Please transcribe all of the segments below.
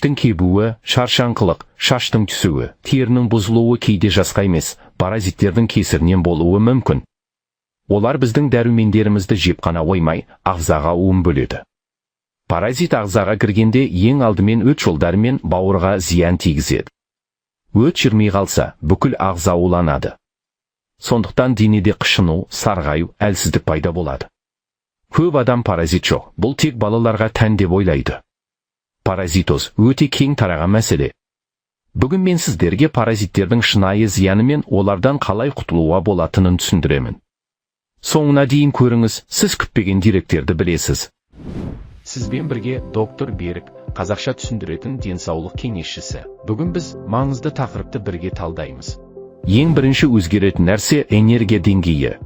іштің кебуі, шаршаңқылық, шаштың түсуі, терінің бұзылуы кейде жасқа емес, паразиттердің кесірінен болуы мүмкін. Олар біздің дәрумендерімізді жеп қана қоймай, ағзаға уын бөледі. Паразит ағзаға кіргенде ең алдымен өт жолдары мен бауырға зиян тигізеді. Өт жүрмей қалса, бүкіл ағза уланады. Сондықтан денеде қышыну, сарғаю, әлсіздік пайда болады. Көп адам паразит жоқ, бұл тек балаларға тән деп ойлайды. Паразитоз өте кең тараған мәселе. Бүгін мен сіздерге паразиттердің шынайы зияны мен олардан қалай құтылуға болатынын түсіндіремін. Соңына дейін көріңіз, сіз күтпеген деректерді білесіз. Сізбен бірге доктор Берік, қазақша түсіндіретін денсаулық кеңесшісі. Бүгін біз маңызды тақырыпты бірге талдаймыз. Ең бірінші өзгеретін нәрсе энергия деңгейі.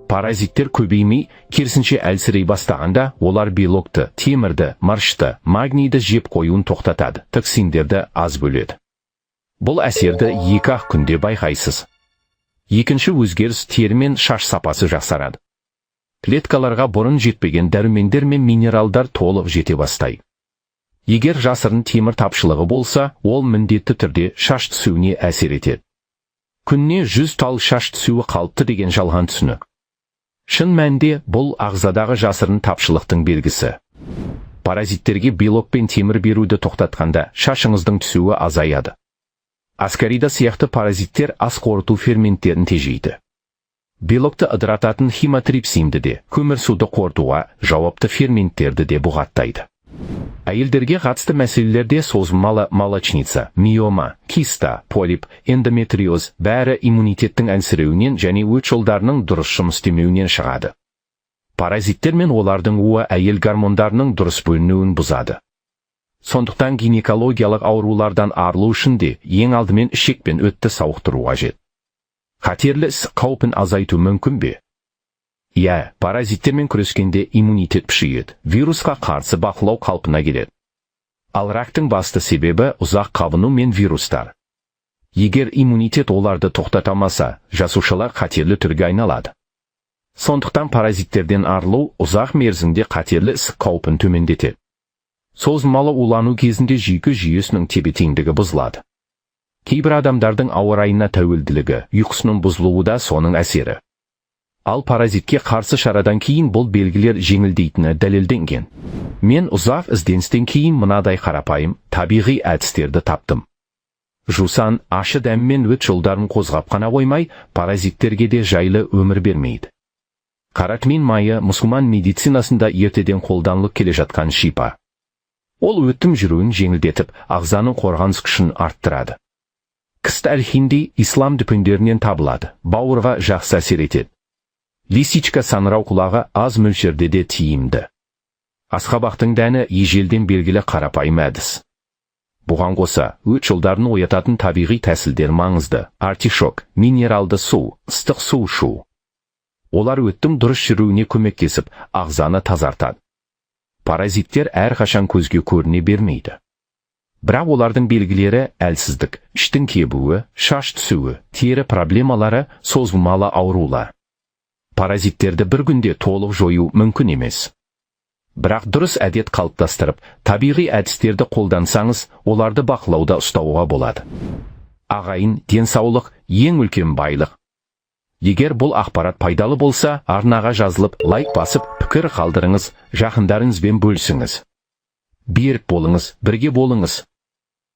Паразиттер көбеймей, керісінше әлсірей бастағанда, олар белокты, темірді, маршты, магнийді жеп қоюын тоқтатады, токсиндерді аз бөледі. Бұл әсерді 2-ақ күнде байқайсыз. Екінші өзгеріс тері мен шаш сапасы жақсарады. Клеткаларға бұрын жетпеген дәрумендер мен минералдар толық жете бастайды. Егер жасырын темір тапшылығы болса, ол міндетті түрде шаш түсуіне әсер етеді. Күнне 100 тал шаш түсуі қалыпты деген жалған түсінік. Шын мәнінде бұл ағзадағы жасырын тапшылықтың белгісі. Паразиттерге белок пен темір беруді тоқтатқанда шашыңыздың түсуі азаяды. Аскарида сияқты паразиттер ас қорыту ферменттерін тежейді. Белокты ыдырататын хематрипсинді де, көмірсуды қорытуға жауапты ферменттерді де бұғаттайды. Әйелдерге қатысты мәселелерде созылмалы молочница, миома, киста, полип, эндометриоз бәрі иммунитеттің әлсіреуінен және өт жолдарының дұрыс жұмыс істемеуінен шығады. Паразиттер мен олардың уы әйел гормондарының дұрыс бөлінуін бұзады. Сондықтан гинекологиялық аурулардан арылу үшін де ең алдымен ішек пен өтті сауықтыру қажет. Қатерлі ісік қаупін азайту мүмкін бе? Иә, паразиттермен күрескенде иммунитет күшейеді, вирусқа қарсы бақылау қалпына келеді. Ал рактың басты себебі ұзақ қабыну мен вирустар. Егер иммунитет оларды тоқтатамаса, жасушалар қатерлі түрге айналады. Сондықтан паразиттерден арылу ұзақ мерзімде қатерлі ісік қаупін төмендетеді. Созылмалы улану кезінде жүйке жүйесінің тепе-теңдігі бұзылады. Кейбір адамдардың ауа райына тәуелділігі, ұйқысының бұзылуы да соның әсері. Ал паразитке қарсы шарадан кейін бұл белгілер жеңілдейтіні дәлелденген. Мен ұзақ ізденістен кейін мынадай қарапайым, табиғи әдістерді таптым. Жусан, ашы дәммен өт жолдарын қозғап қана қоймай, паразиттерге де жайлы өмір бермейді. Қаратмен майы мұсылман медицинасында ертеден қолданылып келе жатқан шипа. Ол өттің жүруін жеңілдетіп, ағзаның қорғаныс күшін арттырады. Кіст әл-хинди ислам дүкендерінен табылады, бауырға жақсы әсер етеді. Лисичка саңырау құлағы аз мөлшерде де тиімді. Асқабақтың дәні ежелден белгілі қарапайым әдіс. Бұған қоса, өт жолдарын оятатын табиғи тәсілдер маңызды. Артишок, минералды су, ыстық су ішу. Олар өттің дұрыс жүруіне көмектесіп, ағзаны тазартады. Паразиттер әрқашан көзге көріне бермейді. Бірақ олардың белгілері әлсіздік, іштің кебуі, шаш түсуі, тері проблемалары, созылмалы аурулар. Паразиттерді бір күнде толық жою мүмкін емес. Бірақ дұрыс әдет қалыптастырып, табиғи әдістерді қолдансаңыз, оларды бақылауда ұстауға болады. Ағайын, денсаулық ең үлкен байлық. Егер бұл ақпарат пайдалы болса, арнаға жазылып, лайк басып, пікір қалдырыңыз, жақындарыңызбен бөлісіңіз. Берік болыңыз, бірге болыңыз.